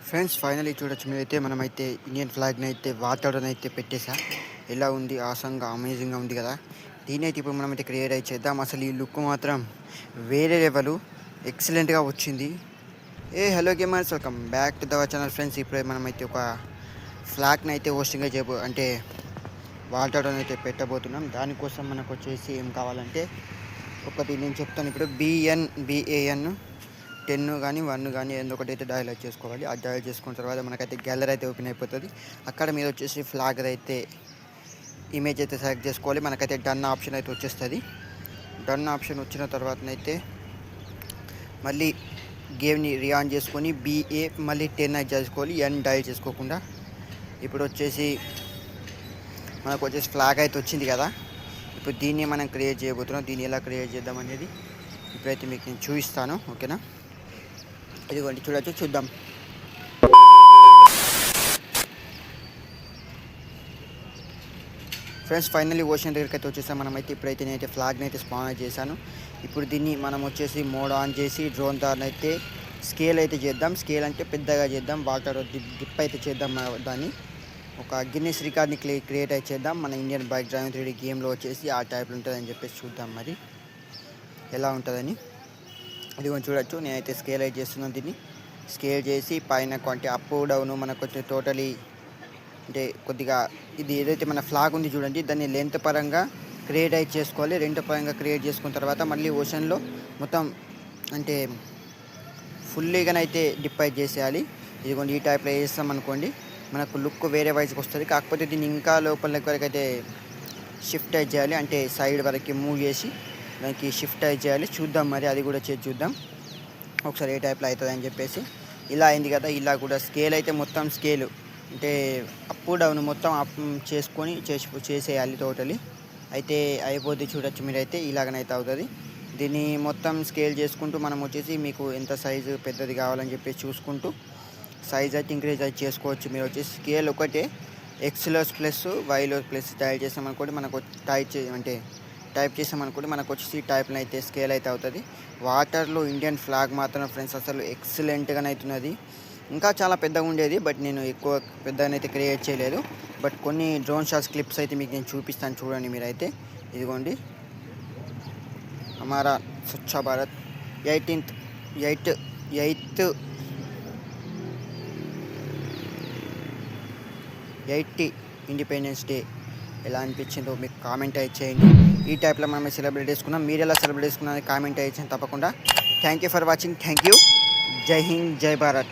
Friends finally చూడొచ్చు మీరైతే మనమైతే ఇండియన్ ఫ్లాగ్ని అయితే వాతావరణం అయితే పెట్టేసా. ఎలా ఉంది ఆసంగా అమేజింగ్గా ఉంది కదా. దీని అయితే ఇప్పుడు మనమైతే క్రియేట్ అయితే చేద్దాం. అసలు ఈ లుక్ మాత్రం వేరే లెవెల్ ఎక్సలెంట్గా వచ్చింది. Hello gamers, welcome back to the channel friends. ఇప్పుడే మనమైతే ఒక ఫ్లాగ్ని అయితే హోస్టింగ్గా అంటే వాతావరణం అయితే పెట్టబోతున్నాం. దానికోసం మనకు వచ్చేసి ఏం కావాలంటే ఒకటి నేను చెప్తాను. ఇప్పుడు BAN 10 కానీ 1 కానీ ఏదో ఒకటి అయితే డయల్ చేసుకోవాలి. ఆ డయల్ చేసుకున్న తర్వాత మనకైతే గ్యాలరీ అయితే ఓపెన్ అయిపోతుంది. అక్కడ మీరు వచ్చేసి ఫ్లాగ్ అయితే ఇమేజ్ అయితే సెలెక్ట్ చేసుకోవాలి. మనకైతే డన్ ఆప్షన్ అయితే వచ్చేస్తుంది. డన్ ఆప్షన్ వచ్చిన తర్వాతనైతే మళ్ళీ గేమ్ని రీఆన్ చేసుకొని BA మళ్ళీ 10 అయితే చేసుకోవాలి. N డయల్ చేసుకోకుండా. ఇప్పుడు వచ్చేసి మనకు వచ్చేసి ఫ్లాగ్ అయితే వచ్చింది కదా. ఇప్పుడు దీన్ని మనం క్రియేట్ చేయబోతున్నాం. దీన్ని ఎలా క్రియేట్ చేద్దాం అనేది ఇప్పుడైతే మీకు నేను చూపిస్తాను. ఓకేనా, ఇదిగోండి చూద్దాం. ఫ్రెండ్స్ ఫైనల్లీ ఓషన్ దగ్గరికి అయితే వచ్చేసాం. మనమైతే ఇప్పుడైతే నేనైతే ఫ్లాగ్ని అయితే స్పాన్ చేశాను. ఇప్పుడు దీన్ని మనం వచ్చేసి మోడ్ ఆన్ చేసి డ్రోన్ దాన్ని అయితే స్కేల్ అయితే చేద్దాం. స్కేల్ అంటే పెద్దగా చేద్దాం. వాటర్ డిప్ అయితే చేద్దాం. దాన్ని ఒక గిన్నెస్ రికార్డ్ని క్రియేట్ అయితే చేద్దాం. మన ఇండియన్ బైక్ డ్రైవింగ్ 3D గేమ్లో వచ్చేసి ఆ టైప్లో ఉంటుందని చెప్పేసి చూద్దాం మరి ఎలా ఉంటుందని. ఇదిగోండి చూడొచ్చు, నేనైతే స్కేల్ అయితే చేస్తున్నాను. దీన్ని స్కేల్ చేసి పైన అంటే అప్ డౌన్ మనకు వచ్చే టోటలీ అంటే కొద్దిగా ఇది ఏదైతే మన ఫ్లాగ్ ఉంది చూడండి, దాన్ని లెంత్ పరంగా క్రియేట్ అయితే చేసుకోవాలి. రెండు పరంగా క్రియేట్ చేసుకున్న తర్వాత మళ్ళీ ఓషన్లో మొత్తం అంటే ఫుల్లీగానైతే డిప్ అయితే చేసేయాలి. ఇదిగోండి ఈ టైప్లో వేస్తాం అనుకోండి, మనకు లుక్ వేరే వైజ్కి వస్తుంది. కాకపోతే దీన్ని ఇంకా లోపల వరకు అయితే షిఫ్ట్ అయితే చేయాలి. అంటే సైడ్ వరకు మూవ్ చేసి దానికి షిఫ్ట్ అయితే చేయాలి. చూద్దాం మరి, అది కూడా చేసి చూద్దాం ఒకసారి ఏ టైప్లో అవుతుంది అని చెప్పేసి. ఇలా అయింది కదా. ఇలా కూడా స్కేల్ అయితే మొత్తం స్కేలు అంటే అప్ డౌన్ మొత్తం అప్ చేసుకొని చేసేయాలి టోటలీ. అయితే అయిపోద్ది చూడొచ్చు మీరైతే. ఇలాగనైతే అవుతుంది. దీన్ని మొత్తం స్కేల్ చేసుకుంటూ మనం వచ్చేసి మీకు ఎంత సైజు పెద్దది కావాలని చెప్పేసి చూసుకుంటూ సైజ్ అయితే ఇంక్రీజ్ అయితే చేసుకోవచ్చు. మీరు వచ్చేసి స్కేల్ ఒకటే Xలో ప్లస్ Yలో ప్లస్ టైప్ చేసామనుకోండి, మనకు టైప్ చేసామనుకోండి మనకు వచ్చేసి టైప్లో అయితే స్కేల్ అయితే అవుతుంది. వాటర్లో ఇండియన్ ఫ్లాగ్ మాత్రం ఫ్రెండ్స్ అసలు ఎక్సలెంట్గానే అవుతున్నది. ఇంకా చాలా పెద్దగా ఉండేది, బట్ నేను ఎక్కువ పెద్దగానైతే క్రియేట్ చేయలేదు. బట్ కొన్ని డ్రోన్ షాట్స్ క్లిప్స్ అయితే మీకు నేను చూపిస్తాను, చూడండి మీరైతే. ఇదిగోండి హమారా స్వచ్ఛ భారత్ 80 ఇండిపెండెన్స్ డే ఎలా అనిపించిందో మీకు కామెంట్ అయితే చేయండి. ఈ టైప్లో మనం సెలబ్రేట్ చేసుకున్నాం. మీరు ఎలా సెలబ్రేట్ చేసుకున్నారని కామెంట్ అయితే తప్పకుండా. Thank you for watching. Thank you. జై హింద్, జై భారత్.